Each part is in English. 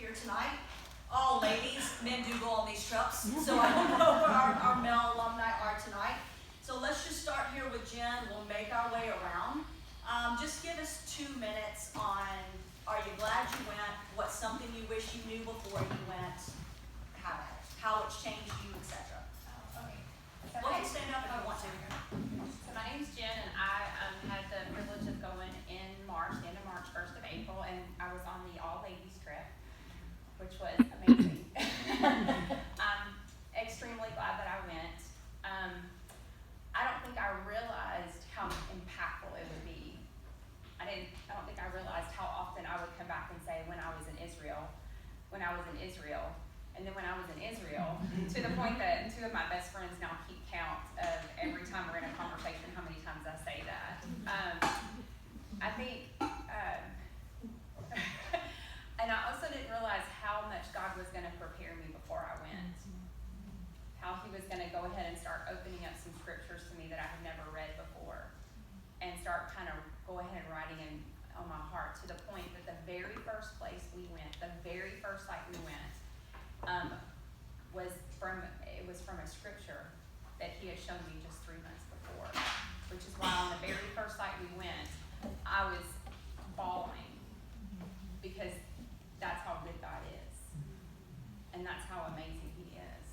here tonight. All ladies, men do go on these trips, so I don't know where our male alumni are tonight. So let's just start here with Jen. We'll make our way around. Just give us 2 minutes on, are you glad you went? What's something you wish you knew before you went? How it's changed you, etc. Okay. Well, you can stand up if you want to. So my name's Jen, and I had the privilege of going in March, the end of March, 1st of April, and I was on the all-ladies trip, which was amazing. I'm extremely glad that I went. I don't think I realized how impactful it would be. I don't think I realized how often I would come back and say when I was in Israel. And then when I was in Israel, to the point that 2 of my best friends now keep count of every time we're in a conversation how many times I say that. I think, and I also didn't realize how much God was going to prepare me before I went. How he was going to go ahead and start opening up some scriptures to me that I had never read before. And start kind of go ahead and writing in on my heart, to the point that the very first place we went, the very first site we went, was from a scripture that he had shown me just 3 months before, which is why on the very first site we went, I was bawling, because that's how good God is, and that's how amazing he is.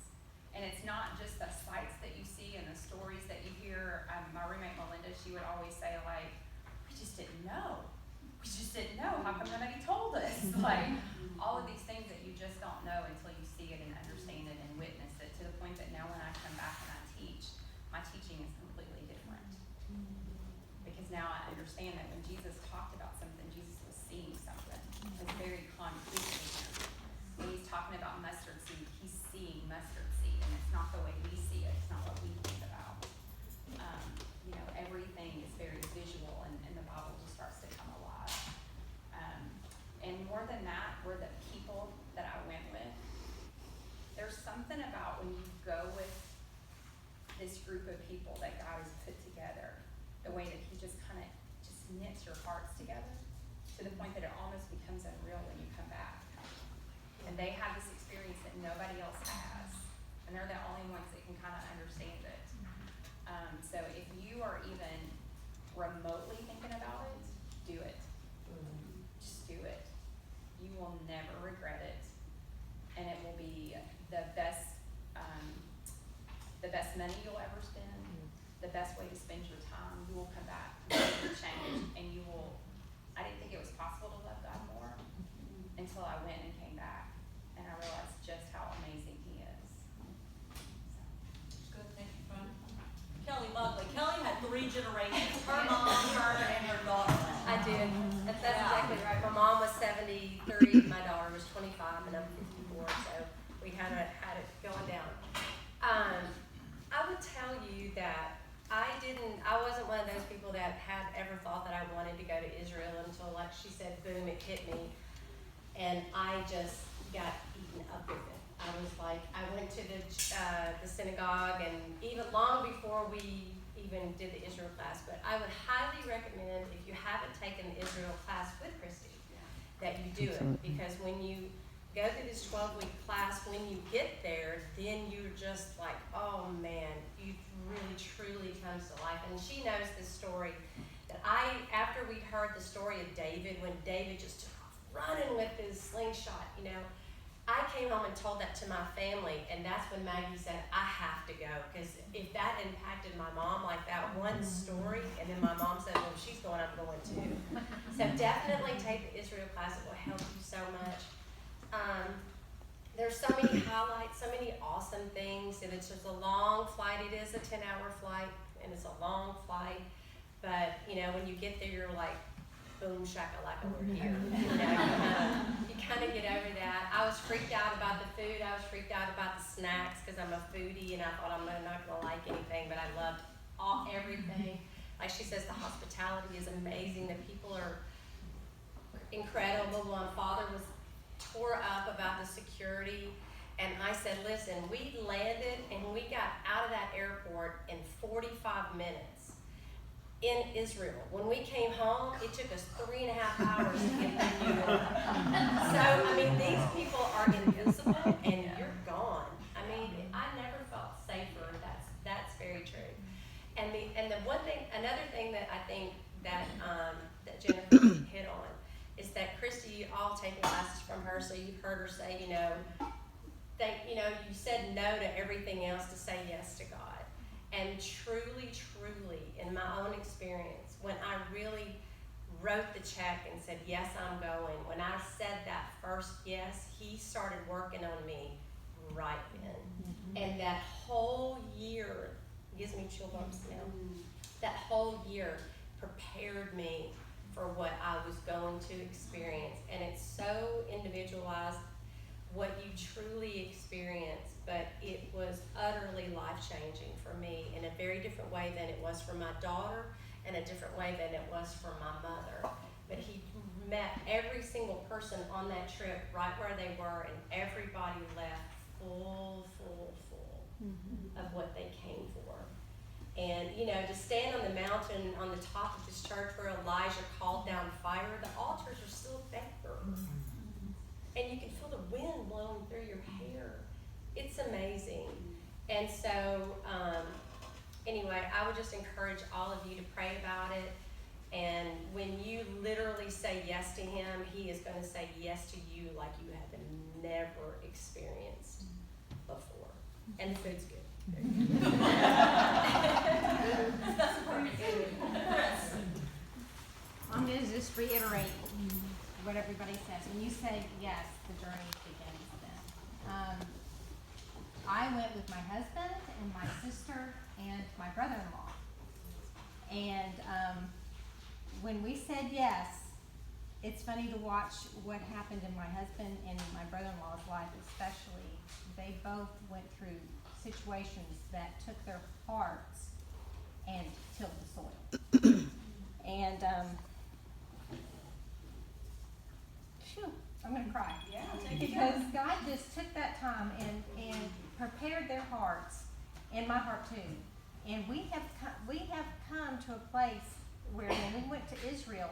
And it's not just the sights that you see and the stories that you hear. My roommate Melinda, she would always say, like, we just didn't know. How come nobody told us? Like, all of these things that you just don't know until you see it and understand it and witness it, to the point that now when I come back and I teach, my teaching is completely different. Because now I understand that when Jesus talked about something, Jesus was seeing something. It was very concrete to him. When he's talking about mustard seed, he's seeing mustard seed, and it's not the way we see it. It's not what we think about. Everything is very visual, and the Bible just starts to come alive. And more than that, were the people that I went with. There's something about when you go with this group of people that God has put together, the way that he just kind of just knits your hearts together, to the point that it almost becomes unreal when you come back. And they have this experience that nobody else has, and they're the only ones that can kind of understand it. So if you are even remotely thinking about it, do it. Just do it. You will never regret it, and it will be the best money you'll ever spend, the best way to spend your time. You will come back, you will change, and you will. I didn't think it was possible to love God more until I went and came back, and I realized just how amazing he is. Good, thank you, friend. Kelly Buckley. Kelly had 3 generations. Her mom, her, and her daughter. I did. That's exactly right. My mom was 73, my daughter was 25, and I'm 54, so we had it going down. I would tell you that I wasn't one of those people that had ever thought that I wanted to go to Israel until, like she said, boom, it hit me, and I just got eaten up with it. I was like, I went to the synagogue, and even long before we even did the Israel class, but I would highly recommend, if you haven't taken the Israel class with Kristi, that you do it, because when you go through this 12-week class, when you get there, then you're just like, oh man, you really truly comes to life. And she knows this story that after we'd heard the story of David, when David just took off running with his slingshot, I came home and told that to my family, and that's when Maggie said, I have to go, because if that impacted my mom like that one story, and then my mom said, well, if she's going, I'm going too. So definitely take the Israel class. It will help you so much. There's so many highlights, so many awesome things, and it's just a long flight. It is a 10-hour flight, and it's a long flight, but when you get there, you're like, boom, shakalaka, we're here. You kind of get over that. I was freaked out about the food. I was freaked out about the snacks, because I'm a foodie, and I thought I'm not going to like anything, but I loved everything. Like she says, the hospitality is amazing. The people are incredible. My father was tore up about the security, and I said, listen, we landed and we got out of that airport in 45 minutes in Israel. When we came home, it took us 3.5 hours to get to New York. So, these people that Kristi, you all taken classes from her, so you've heard her say, you said no to everything else to say yes to God. And truly, truly, in my own experience, when I really wrote the check and said, yes, I'm going, when I said that first yes, he started working on me right then. And that whole year, gives me chill bumps now, that whole year prepared me for what I was going to experience. And it's so individualized what you truly experience, but it was utterly life-changing for me in a very different way than it was for my daughter and a different way than it was for my mother. But he met every single person on that trip right where they were, and everybody left full of what they came for. And, to stand on the mountain on the top of this church where Elijah called down fire, the altars are still there. And you can feel the wind blowing through your hair. It's amazing. And so, anyway, I would just encourage all of you to pray about it. And when you literally say yes to him, he is going to say yes to you like you have never experienced before. And the food's good. I'm going to just reiterate what everybody says. When you say yes, the journey begins then. I went with my husband and my sister and my brother-in-law. And when we said yes, it's funny to watch what happened in my husband and my brother-in-law's life especially. They both went through situations that took their hearts and tilled the soil. And I'm gonna cry. Yeah, take it. Because God just took that time and prepared their hearts, and my heart too. And we have come to a place where when we went to Israel,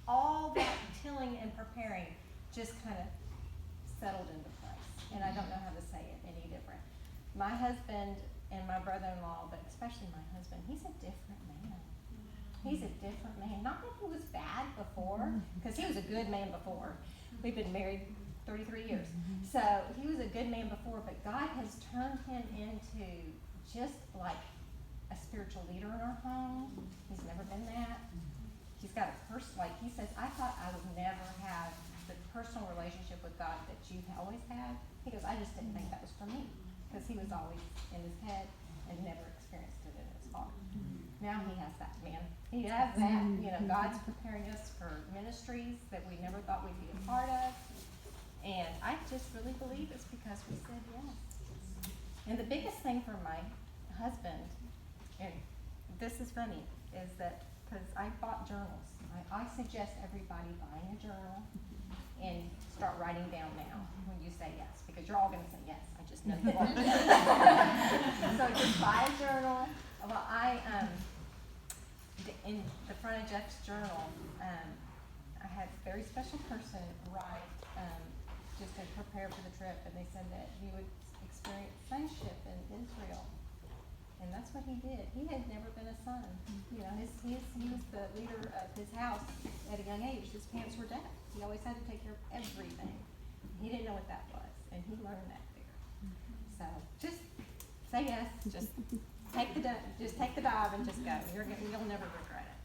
all that tilling and preparing just kind of settled into place. And I don't know how to say it any different. My husband and my brother-in-law, but especially my husband, he's a different man. He's a different man. Not that he was bad before, because he was a good man before. We've been married 33 years. So he was a good man before, but God has turned him into just like a spiritual leader in our home. He's never been that. He's got a like he says, I thought I would never have the personal relationship with God that you've always had. He goes, I just didn't think that was for me, because he was always in his head and never experienced it in his heart. Now he has that, man. He has that. God's preparing us for ministries that we never thought we'd be a part of. And I just really believe it's because we said yes. And the biggest thing for my husband, and this is funny, is that because I bought journals. I suggest everybody buying a journal and start writing down now when you say yes, because you're all going to say yes. I just know you are. So just buy a journal. Well, in the front of Jeff's journal, I had a very special person write just to prepare for the trip, and they said that he would experience sonship in Israel. And that's what he did. He had never been a son. He was the leader of his house at a young age. His parents were deaf. He always had to take care of everything. He didn't know what that was, and he learned that there. So just say yes. Just take the dive and just go. You'll never regret it.